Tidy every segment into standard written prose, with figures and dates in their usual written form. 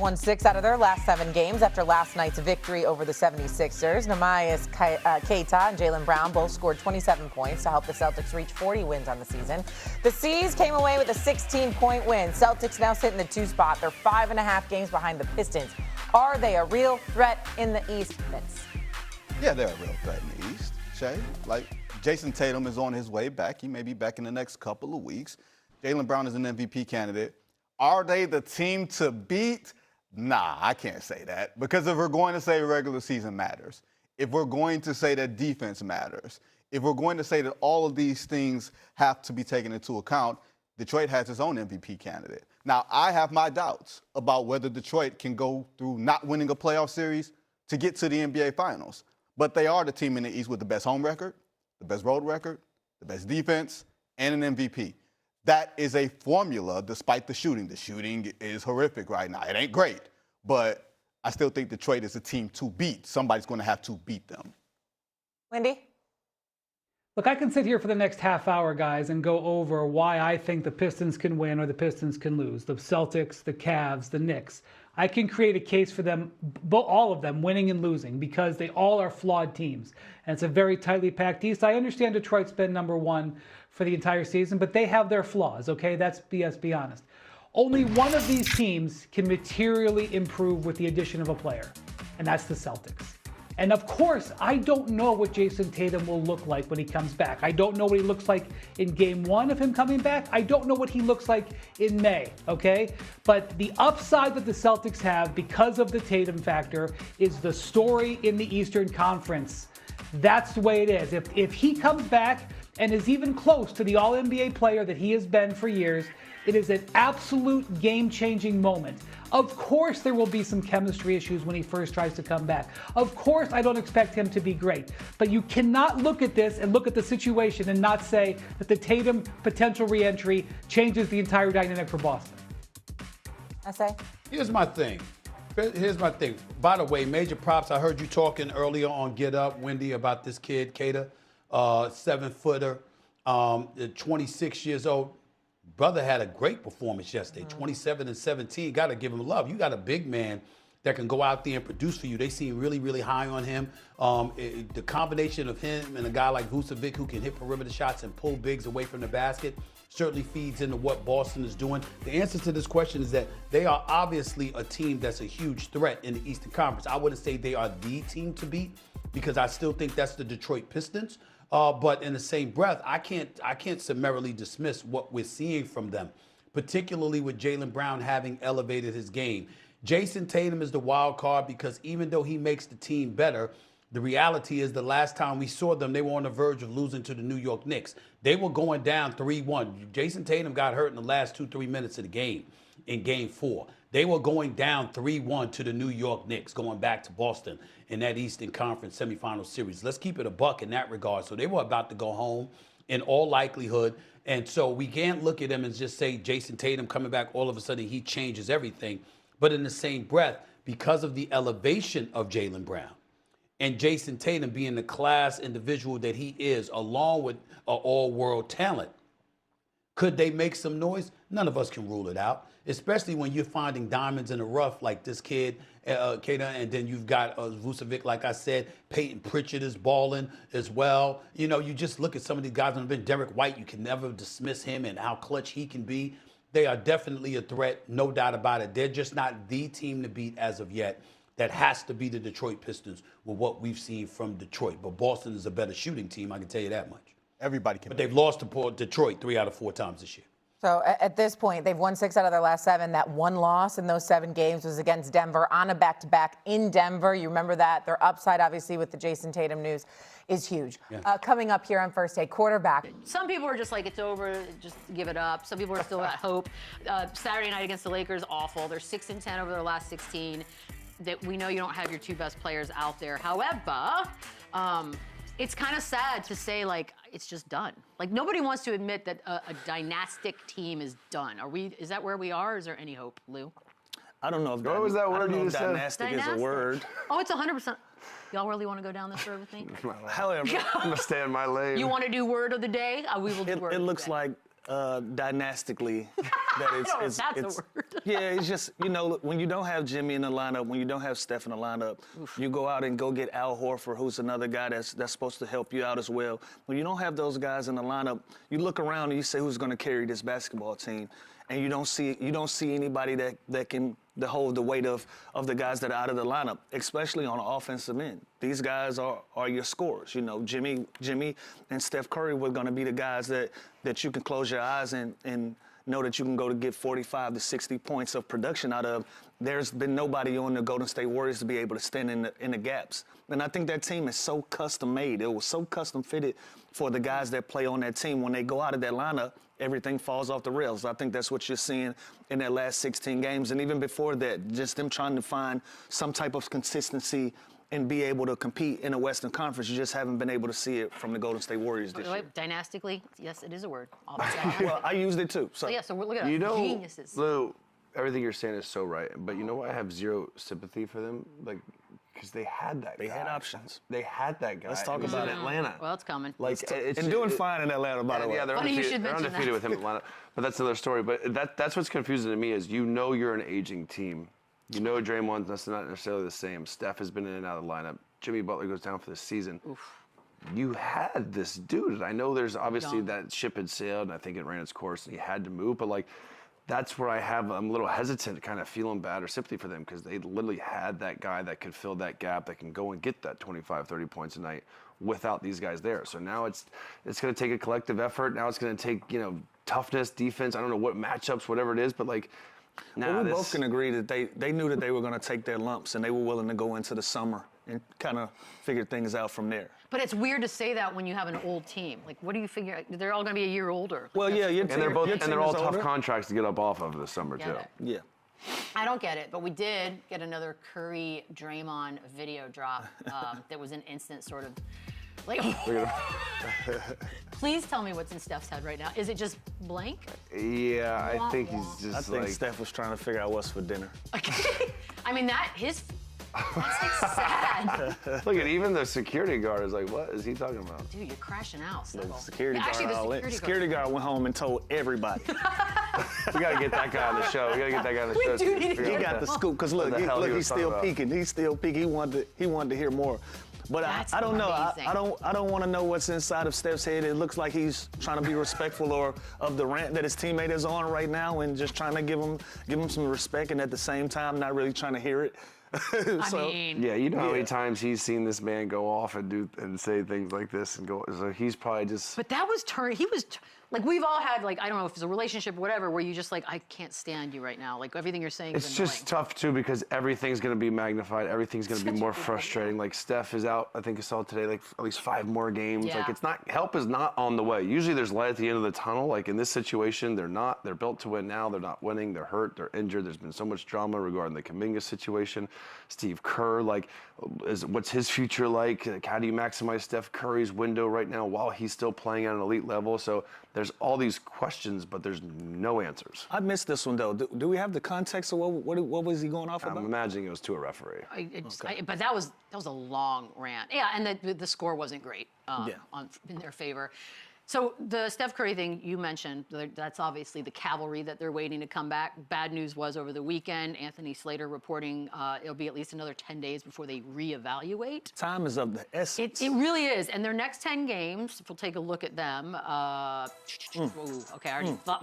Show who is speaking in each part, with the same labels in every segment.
Speaker 1: won 6 out of their last 7 games after last night's victory over the 76ers. Nehemias Keita and Jaylen Brown both scored 27 points to help the Celtics reach 40 wins on the season. The C's came away with a 16-point win. Celtics now sit in the 2 spot. They're 5.5 games behind the Pistons. Are they a real threat in the East, Vince?
Speaker 2: Yeah, they're a real threat in the East, Shay. Like, Jayson Tatum is on his way back. He may be back in the next couple of weeks. Jaylen Brown is an MVP candidate. Are they the team to beat? Nah, I can't say that. Because if we're going to say regular season matters, if we're going to say that defense matters, if we're going to say that all of these things have to be taken into account, Detroit has its own MVP candidate. Now, I have my doubts about whether Detroit can go through not winning a playoff series to get to the NBA Finals. But they are the team in the East with the best home record, the best road record, the best defense, and an MVP. That is a formula despite the shooting. The shooting is horrific right now. It ain't great, but I still think Detroit is a team to beat. Somebody's going to have to beat them.
Speaker 1: Wendy?
Speaker 3: Look, I can sit here for the next half hour, guys, and go over why I think the Pistons can win or the Pistons can lose. The Celtics, the Cavs, the Knicks. I can create a case for them, all of them, winning and losing because they all are flawed teams. And it's a very tightly packed East. I understand Detroit's been number 1 for the entire season, but they have their flaws, okay? Let's be honest. Only one of these teams can materially improve with the addition of a player, and that's the Celtics. And of course, I don't know what Jayson Tatum will look like when he comes back. I don't know what he looks like in game 1 of him coming back. I don't know what he looks like in May, okay? But the upside that the Celtics have because of the Tatum factor is the story in the Eastern Conference. That's the way it is. If he comes back and is even close to the All-NBA player that he has been for years, it is an absolute game-changing moment. Of course there will be some chemistry issues when he first tries to come back. Of course I don't expect him to be great. But you cannot look at this and look at the situation and not say that the Tatum potential re-entry changes the entire dynamic for Boston.
Speaker 1: I say?
Speaker 4: Here's my thing. By the way, major props. I heard you talking earlier on Get Up, Wendy, about this kid, Keita, 7-footer, 26 years old. Brother had a great performance yesterday, 27 and 17. Got to give him love. You got a big man that can go out there and produce for you. They seem really, really high on him. The combination of him and a guy like Vucevic who can hit perimeter shots and pull bigs away from the basket certainly feeds into what Boston is doing. The answer to this question is that they are obviously a team that's a huge threat in the Eastern Conference. I wouldn't say they are the team to beat because I still think that's the Detroit Pistons. But in the same breath, I can't summarily dismiss what we're seeing from them, particularly with Jaylen Brown having elevated his game. Jayson Tatum is the wild card because even though he makes the team better, the reality is the last time we saw them, they were on the verge of losing to the New York Knicks. They were going down 3-1. Jayson Tatum got hurt in the last 2-3 minutes of the game in Game 4. They were going down 3-1 to the New York Knicks, going back to Boston in that Eastern Conference semifinal series. Let's keep it a buck in that regard. So they were about to go home in all likelihood. And so we can't look at them and just say Jayson Tatum coming back, all of a sudden he changes everything. But in the same breath, because of the elevation of Jaylen Brown and Jayson Tatum being the class individual that he is, along with an all-world talent, could they make some noise? None of us can rule it out, especially when you're finding diamonds in the rough like this kid, Keita, and then you've got Vucevic, like I said. Peyton Pritchard is balling as well. You know, you just look at some of these guys on the bench. Derek White, you can never dismiss him and how clutch he can be. They are definitely a threat, no doubt about it. They're just not the team to beat as of yet. That has to be the Detroit Pistons with what we've seen from Detroit. But Boston is a better shooting team, I can tell you that much.
Speaker 2: Everybody can.
Speaker 4: But they've lost to Detroit 3 out of 4 times this year.
Speaker 1: So at this point, they've won 6 out of their last 7. That one loss in those 7 games was against Denver on a back-to-back in Denver. You remember that. Their upside, obviously, with the Jayson Tatum news is huge. Yeah. Coming up here on First Take, quarterback.
Speaker 5: Some people are just like, it's over, just give it up. Some people are still at hope. Saturday night against the Lakers, awful. They're 6-10 over their last 16. That we know you don't have your 2 best players out there. However, it's kind of sad to say, like, it's just done. Like, nobody wants to admit that a dynastic team is done. Is that where we are? Or is there any hope, Lou?
Speaker 6: I don't know if
Speaker 7: what was that word you just said?
Speaker 6: Dynastic is a word.
Speaker 5: Oh, it's 100%. Y'all really want to go down this road with me?
Speaker 6: However,
Speaker 7: I'm gonna stay in my lane.
Speaker 5: You want to do word of the day? We will do word of the day.
Speaker 6: It looks like dynastically that it's
Speaker 5: that's a word.
Speaker 6: Yeah, it's just, look, when you don't have Jimmy in the lineup, when you don't have Steph in the lineup, you go out and go get Al Horford, who's another guy that's supposed to help you out as well. When you don't have those guys in the lineup, you look around and you say who's going to carry this basketball team, and you don't see anybody that can hold the weight of the guys that are out of the lineup, especially on the offensive end. These guys are your scorers. Jimmy and Steph Curry were going to be the guys that you can close your eyes and know that you can go to get 45 to 60 points of production out of. There's been nobody on the Golden State Warriors to be able to stand in the gaps. And I think that team is so custom made. It was so custom fitted for the guys that play on that team. When they go out of that lineup, everything falls off the rails. I think that's what you're seeing in their last 16 games. And even before that, just them trying to find some type of consistency and be able to compete in the Western Conference. You just haven't been able to see it from the Golden State Warriors this year.
Speaker 5: Dynastically, yes, it is a word.
Speaker 6: Well, I used it too. So
Speaker 5: yeah, so look at us, geniuses.
Speaker 7: Lou, everything you're saying is so right. But you know what? I have zero sympathy for them. Because they had that guy.
Speaker 6: They had options.
Speaker 7: They had that guy.
Speaker 6: Let's talk
Speaker 7: It was
Speaker 6: about
Speaker 7: in
Speaker 6: it.
Speaker 7: Atlanta.
Speaker 5: Well, it's coming.
Speaker 6: And doing fine in Atlanta, by the way.
Speaker 7: Yeah, they're
Speaker 5: Funny you
Speaker 7: undefeated,
Speaker 5: should
Speaker 7: they're
Speaker 5: mention
Speaker 7: undefeated
Speaker 5: that.
Speaker 7: with him in Atlanta. But that's another story. But that's what's confusing to me is you're an aging team. Draymond's not necessarily the same. Steph has been in and out of the lineup. Jimmy Butler goes down for the season.
Speaker 5: Oof.
Speaker 7: You had this dude. I know there's obviously that ship had sailed, and I think it ran its course, and he had to move. But that's where I'm a little hesitant, kind of feeling bad or sympathy for them because they literally had that guy that could fill that gap, that can go and get that 25, 30 points a night without these guys there. So now it's going to take a collective effort. Now it's going to take toughness, defense. I don't know what matchups, whatever it is, but
Speaker 6: Well, we both can agree that they knew that they were going to take their lumps and they were willing to go into the summer and kind of figure things out from there.
Speaker 5: But it's weird to say that when you have an old team. What do you figure? They're all going to be a year older.
Speaker 6: Well, yeah,
Speaker 7: and they're all tough contracts to get up off of this summer
Speaker 5: Get
Speaker 7: too.
Speaker 5: it.
Speaker 6: Yeah.
Speaker 5: I don't get it, but we did get another Curry Draymond video drop that was an instant sort of Please tell me what's in Steph's head right now. Is it just blank?
Speaker 7: Yeah, I think he's just
Speaker 6: I think Steph was trying to figure out what's for dinner.
Speaker 5: I mean, that's sad.
Speaker 7: Look at even the security guard is like, what is he talking about?
Speaker 5: Dude, you're crashing out.
Speaker 6: The security guard went home and told everybody.
Speaker 7: We got to get that guy on the show. We got to get that guy on the show.
Speaker 5: do need to
Speaker 6: He got the scoop because look, he's still peeking. He's still peeking. He wanted to hear more. But
Speaker 5: That's
Speaker 6: I don't know.
Speaker 5: amazing.
Speaker 6: I don't want to know what's inside of Steph's head. It looks like he's trying to be respectful of the rant that his teammate is on right now, and just trying to give him some respect, and at the same time not really trying to hear it.
Speaker 5: I mean,
Speaker 7: yeah, you know how many times he's seen this man go off and say things like this and go. So he's probably just.
Speaker 5: But that was like we've all had I don't know if it's a relationship or whatever where you just I can't stand you right now. Like everything you're saying is annoying.
Speaker 7: It's just tough too because everything's going to be magnified. Everything's going to be more frustrating. Like Steph is out. I think I saw today at least 5 more games.
Speaker 5: Yeah.
Speaker 7: It's not help is not on the way. Usually there's light at the end of the tunnel. Like in this situation, they're not. They're built to win now. They're not winning. They're hurt. They're injured. There's been so much drama regarding the Kuminga situation. Steve Kerr, what's his future like? How do you maximize Steph Curry's window right now while he's still playing at an elite level? So there's all these questions, but there's no answers.
Speaker 6: I missed this one though. Do we have the context of what was he going off about?
Speaker 7: I'm imagining it was to a referee.
Speaker 5: But that was a long rant. Yeah, and the score wasn't great in their favor. So the Steph Curry thing you mentioned, that's obviously the cavalry that they're waiting to come back. Bad news was over the weekend, Anthony Slater reporting it'll be at least another 10 days before they reevaluate.
Speaker 6: Time is of the essence.
Speaker 5: It really is. And their next 10 games, if we'll take a look at them. Okay,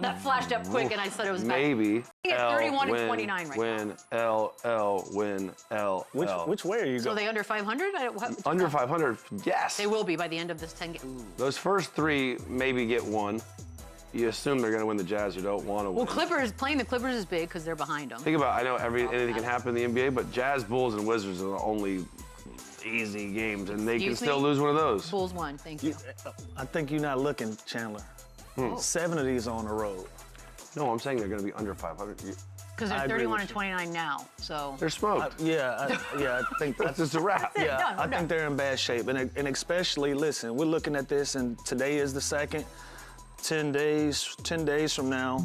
Speaker 5: that flashed up quick and I said it was bad.
Speaker 7: Maybe.
Speaker 5: It's 31 and 29 right
Speaker 7: win,
Speaker 5: now.
Speaker 7: win, L.
Speaker 6: Which way are you going?
Speaker 5: So are they under 500?
Speaker 7: Under 500, yes.
Speaker 5: They will be by the end of this 10 games.
Speaker 7: Those first 3 maybe get 1. You assume they're going to win the Jazz. You don't want to win.
Speaker 5: Well, playing the Clippers is big because they're behind them.
Speaker 7: Think about I know anything can happen in the NBA, but Jazz, Bulls, and Wizards are the only easy games, and they can still lose one of those.
Speaker 5: Bulls won, thank you.
Speaker 6: I think you're not looking, Chandler. 7 of these are on the road.
Speaker 7: No, I'm saying they're going to be under 500.
Speaker 5: Because they're 31 and 29 now, so.
Speaker 7: They're smoked.
Speaker 6: I think
Speaker 7: That's just a wrap.
Speaker 6: I think they're in bad shape, and especially, listen, we're looking at this, and today is the 2nd. 10 days from now,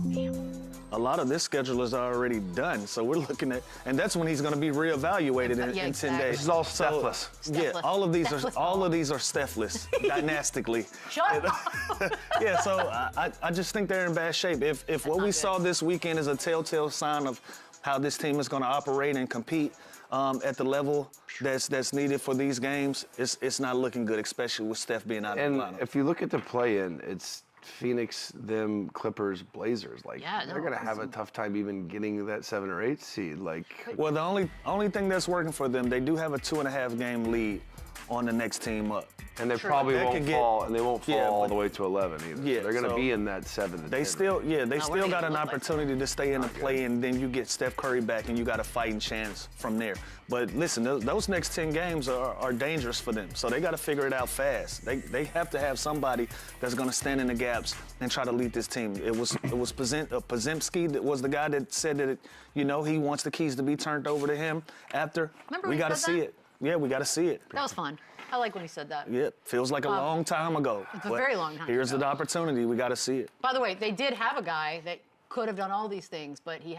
Speaker 6: a lot of this schedule is already done. So we're looking at, and that's when he's going to be reevaluated in 10
Speaker 5: exactly.
Speaker 6: days.
Speaker 7: This is all Stephless.
Speaker 6: Yeah,
Speaker 5: Stephless.
Speaker 6: all of these
Speaker 5: Stephless
Speaker 6: are Stephless, dynastically.
Speaker 5: Shut up.
Speaker 6: Yeah, so I just think they're in bad shape. If what we saw this weekend is a telltale sign of how this team is going to operate and compete at the level that's needed for these games, it's not looking good, especially with Steph being out of the
Speaker 7: And
Speaker 6: lineup.
Speaker 7: if you look at the play-in, it's Phoenix, them, Clippers, Blazers. Like,
Speaker 5: Yeah,
Speaker 7: they're going to have a tough time even getting that 7 or 8 seed. Like,
Speaker 6: Well, the only thing that's working for them, they do have a 2.5 game lead on the next team up.
Speaker 7: and they probably
Speaker 6: That
Speaker 7: won't
Speaker 6: could get-
Speaker 7: fall, and they won't fall
Speaker 6: Yeah,
Speaker 7: all
Speaker 6: but-
Speaker 7: the way to 11 either.
Speaker 6: Yeah,
Speaker 7: They're going to
Speaker 6: so
Speaker 7: be in that 7 to 10.
Speaker 6: They still
Speaker 5: what
Speaker 6: got
Speaker 5: do they
Speaker 6: an
Speaker 5: look like?
Speaker 6: opportunity to stay in the play, and then you get Steph Curry back, and you got a fighting chance from there. But listen, those next 10 games are dangerous for them, so they got to figure it out fast. They have to have somebody that's going to stand in the gaps and try to lead this team. It was Podziemski that was the guy that said that he wants the keys to be turned over to him after.
Speaker 5: Remember
Speaker 6: We
Speaker 5: he
Speaker 6: got to
Speaker 5: said
Speaker 6: see
Speaker 5: that?
Speaker 6: it. Yeah, we got to see it.
Speaker 5: That was fun. I like when he said that.
Speaker 6: Yep, feels like a long time ago.
Speaker 5: It's a
Speaker 6: but
Speaker 5: very long time
Speaker 6: Here's
Speaker 5: ago.
Speaker 6: the opportunity. We got to see it.
Speaker 5: By the way, they did have a guy that could have done all these things, but he